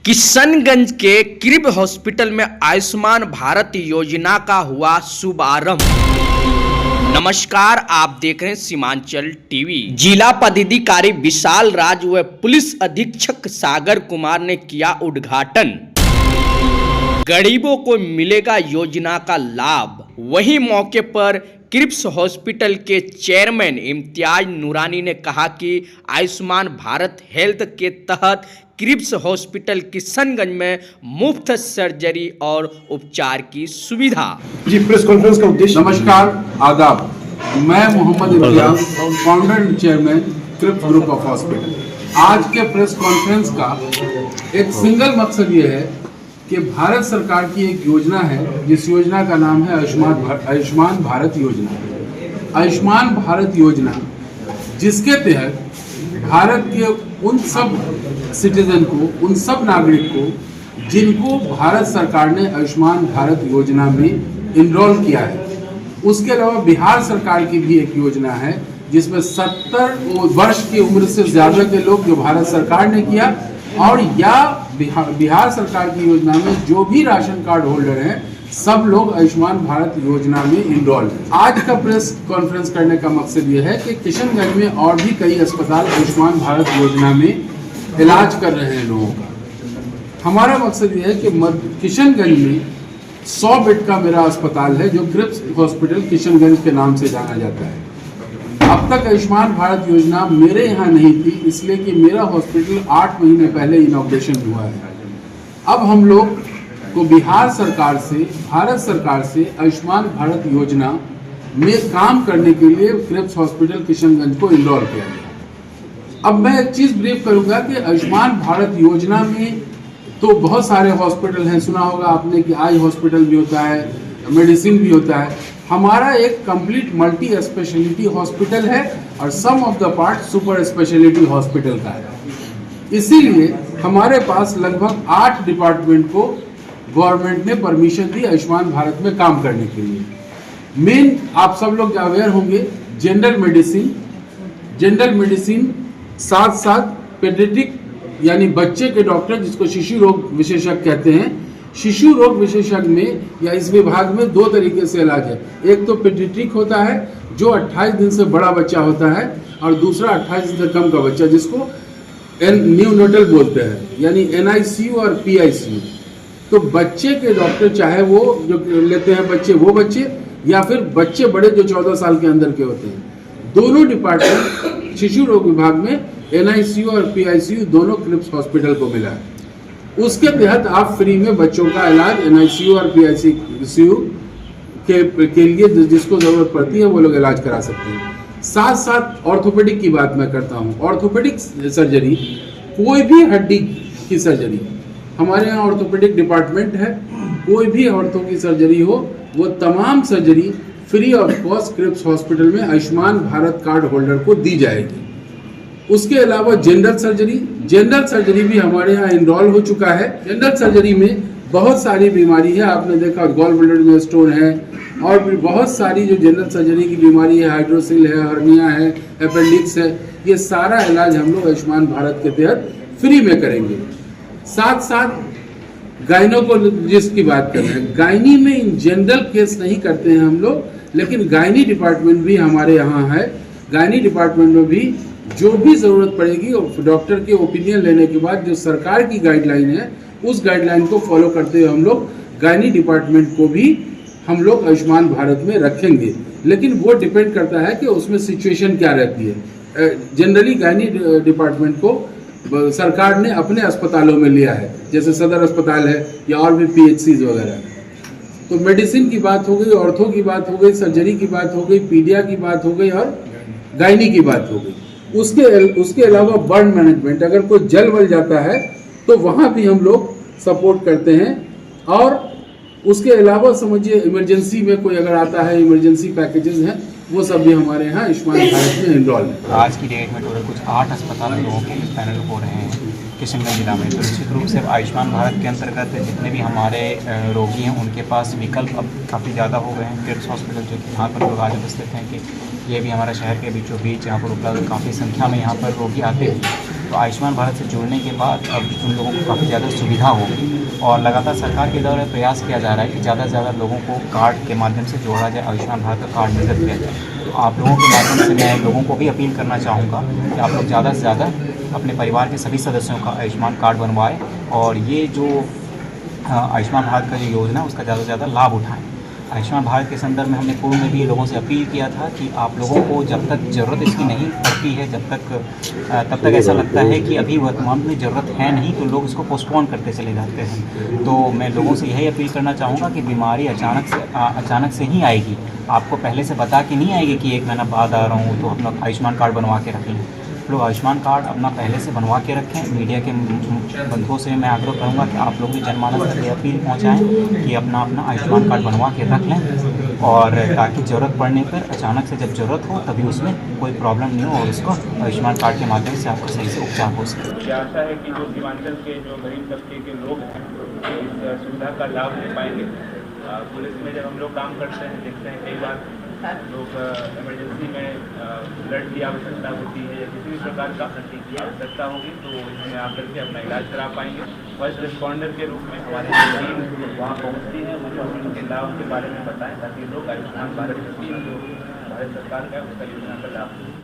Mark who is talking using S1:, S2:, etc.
S1: किशनगंज के crib hospital में आयुष्मान भारत योजना का हुआ शुभारंभ। नमस्कार, आप देख रहे हैं सीमांचल टीवी। जिला पदाधिकारी विशाल राज व पुलिस अधीक्षक सागर कुमार ने किया उद्घाटन। गरीबों को मिलेगा योजना का लाभ। वहीं मौके पर क्रिब्स हॉस्पिटल के चेयरमैन इम्तियाज नूरानी ने कहा कि आयुष्मान भारत हेल्थ के तहत क्रिब्स हॉस्पिटल किशनगंज में मुफ्त सर्जरी और उपचार की सुविधा।
S2: जी, प्रेस कॉन्फ्रेंस का उद्देश्य।
S3: नमस्कार, आदाब। मैं Mohammad Imtiaz, founder and chairman Cribs group of hospital. आज के प्रेस कॉन्फ्रेंस का एक सिंगल मकसद ये है कि भारत सरकार की एक योजना है जिस योजना का नाम है आयुष्मान भारत योजना। आयुष्मान भारत योजना जिसके तहत भारत के उन सब सिटीजन को, उन सब नागरिक को जिनको भारत सरकार ने आयुष्मान भारत योजना में इनरोल किया है। उसके अलावा बिहार सरकार की भी एक योजना है जिसमें 70 वर्ष की उम्र से ज़्यादा के लोग जो भारत सरकार ने किया, और या बिहार सरकार की योजना में जो भी राशन कार्ड होल्डर हैं सब लोग आयुष्मान भारत योजना में इनरोल। आज का प्रेस कॉन्फ्रेंस करने का मकसद ये है कि किशनगंज में और भी कई अस्पताल आयुष्मान भारत योजना में इलाज कर रहे हैं लोगों का। हमारा मकसद ये है कि किशनगंज में 100 बेड का मेरा अस्पताल है जो क्रिब्स हॉस्पिटल किशनगंज के नाम से जाना जाता है। अब तक आयुष्मान भारत योजना मेरे यहाँ नहीं थी, इसलिए कि मेरा हॉस्पिटल 8 महीने पहले इनॉग्रेशन हुआ है। अब हम लोग को बिहार सरकार से, भारत सरकार से आयुष्मान भारत योजना में काम करने के लिए क्रिब्स हॉस्पिटल किशनगंज को इनरोल किया गया। अब मैं एक चीज़ ब्रीफ करूंगा कि आयुष्मान भारत योजना में तो बहुत सारे हॉस्पिटल हैं। सुना होगा आपने कि आई हॉस्पिटल भी होता है, मेडिसिन भी होता है। हमारा एक कंप्लीट मल्टी स्पेशलिटी हॉस्पिटल है और some of the part super speciality hospital का है। इसीलिए हमारे पास लगभग 8 डिपार्टमेंट को गवर्नमेंट ने परमिशन दी आयुष्मान भारत में काम करने के लिए। मेन आप सब लोग अवेयर होंगे, जनरल मेडिसिन साथ साथ पेडियाट्रिक यानी बच्चे के डॉक्टर जिसको शिशु रोग विशेषज्ञ कहते हैं। शिशु रोग विशेषज्ञ में या इस विभाग में 2 तरीके से इलाज है। एक तो पेडियाट्रिक होता है जो 28 दिन से बड़ा बच्चा होता है, और दूसरा 28 दिन से कम का बच्चा जिसको न्यूनेटल बोलते हैं, यानी NICU और PICU। तो बच्चे के डॉक्टर चाहे वो जो लेते हैं बच्चे या फिर बच्चे बड़े जो 14 साल के अंदर के होते हैं, दोनों डिपार्टमेंट शिशु रोग विभाग में NICU और PICU दोनों क्रिब्स हॉस्पिटल को मिला है। उसके तहत आप फ्री में बच्चों का इलाज NICU और PICU के लिए जिसको ज़रूरत पड़ती है वो लोग इलाज करा सकते हैं। साथ साथ ऑर्थोपेडिक की बात मैं करता हूँ। ऑर्थोपेडिक सर्जरी, कोई भी हड्डी की सर्जरी, हमारे यहाँ ऑर्थोपेडिक डिपार्टमेंट है। कोई भी ऑर्थो की सर्जरी हो वो तमाम surgery free of cost cribs hospital में आयुष्मान भारत कार्ड होल्डर को दी जाएगी। उसके अलावा जनरल सर्जरी भी हमारे यहाँ इनरोल हो चुका है। जनरल सर्जरी में बहुत सारी बीमारी है, आपने देखा गॉल ब्लैडर में स्टोन है और भी बहुत सारी जो जनरल सर्जरी की बीमारी है, हाइड्रोसिल है, हर्निया है, अपेंडिक्स है, ये सारा इलाज हम लोग आयुष्मान भारत के तहत फ्री में करेंगे। साथ साथ गायनोकोलॉजिस्ट की बात कर रहे हैं। गायनी में इन जनरल केस नहीं करते हैं हम लोग, लेकिन गायनी डिपार्टमेंट भी हमारे यहाँ है। गायनी डिपार्टमेंट में भी जो भी ज़रूरत पड़ेगी डॉक्टर के ओपिनियन लेने के बाद जो सरकार की गाइडलाइन है उस गाइडलाइन को फॉलो करते हुए हम लोग गायनी डिपार्टमेंट को भी हम लोग आयुष्मान भारत में रखेंगे। लेकिन वो डिपेंड करता है कि उसमें सिचुएशन क्या रहती है। जनरली गायनी डिपार्टमेंट को सरकार ने अपने अस्पतालों में लिया है, जैसे सदर अस्पताल है या और भी PHCs वगैरह। तो मेडिसिन की बात हो गई, ऑर्थो की बात हो गई, सर्जरी की बात हो गई, पीडिया की बात हो गई और गायनी की बात हो गई। उसके अलावा बर्न मैनेजमेंट, अगर कोई जल वल जाता है तो वहाँ भी हम लोग सपोर्ट करते हैं। और उसके अलावा समझिए इमरजेंसी में कोई अगर आता है, इमरजेंसी पैकेजेस हैं, वो सब भी हमारे यहाँ आयुष्मान भारत में इनरोल है।
S4: आज की डेट में टोटल कुछ 8 अस्पताल लोगों के पैनल हो रहे हैं किशनगंज जिला में। तो निश्चित रूप से आयुष्मान भारत के अंतर्गत जितने भी हमारे रोगी हैं उनके पास विकल्प अब काफ़ी ज़्यादा हो गए हैं। क्रिब्स हॉस्पिटल जो कि यहाँ पर लोग आज उपस्थित हैं कि ये भी हमारे शहर के बीचों बीच यहाँ पर उपलब्ध, काफ़ी संख्या में यहाँ पर रोगी आते हैं। तो आयुष्मान भारत से जुड़ने के बाद अब उन लोगों को काफ़ी ज़्यादा सुविधा होगी और लगातार सरकार के द्वारा प्रयास किया जा रहा है कि ज़्यादा से ज़्यादा लोगों को कार्ड के माध्यम से जोड़ा जाए, आयुष्मान भारत का कार्ड निर्गत किया जाए। तो आप लोगों के माध्यम से मैं लोगों को भी अपील करना चाहूँगा कि आप लोग ज़्यादा से ज़्यादा अपने परिवार के सभी सदस्यों का आयुष्मान कार्ड बनवाएं और ये जो आयुष्मान भारत का जो योजना है उसका ज़्यादा से ज़्यादा लाभ उठाएं। आयुष्मान भारत के संदर्भ में हमने पूर्व में भी लोगों से अपील किया था कि आप लोगों को जब तक ज़रूरत इसकी नहीं पड़ती है, तब तक ऐसा लगता है कि अभी वर्तमान में ज़रूरत है नहीं, तो लोग इसको पोस्टपोन करते चले जाते हैं। तो मैं लोगों से यही अपील करना चाहूँगा कि बीमारी अचानक से ही आएगी, आपको पहले से बता के नहीं आएगी कि 1 महीना बाद आ रहा हूँ तो अपना आयुष्मान कार्ड बनवा के रख लें। लोग आयुष्मान कार्ड अपना पहले से बनवा के रखें। मीडिया के बंधुओं से मैं आग्रह करूंगा कि आप लोग भी जनमानस तक ये अपील पहुंचाएं कि अपना आयुष्मान कार्ड बनवा के रख लें और ताकि ज़रूरत पड़ने पर अचानक से जब ज़रूरत हो तभी उसमें कोई प्रॉब्लम नहीं हो और उसको आयुष्मान कार्ड के माध्यम से आपको सही से उपचार हो सके।
S5: मुझे आशा है कि जो सीमांचल के जो गरीब तबके के लोग हैं इस सुविधा का लाभ ले पाएंगे। पुलिस में जब हम लोग काम करते हैं देखते हैं कई बार लोग इमरजेंसी में ब्लड की आवश्यकता होती है या किसी भी प्रकार का की आवश्यकता होगी तो इसमें आकर के अपना इलाज करा पाएंगे। फर्स्ट रिस्पॉन्डर के रूप में हमारी टीम वहाँ पहुँचती है, वो उनके लाभ के बारे में बताएं ताकि लोग आयुष्मान भारत स्कीम जो भारत सरकार का है उसका योजना का लाभ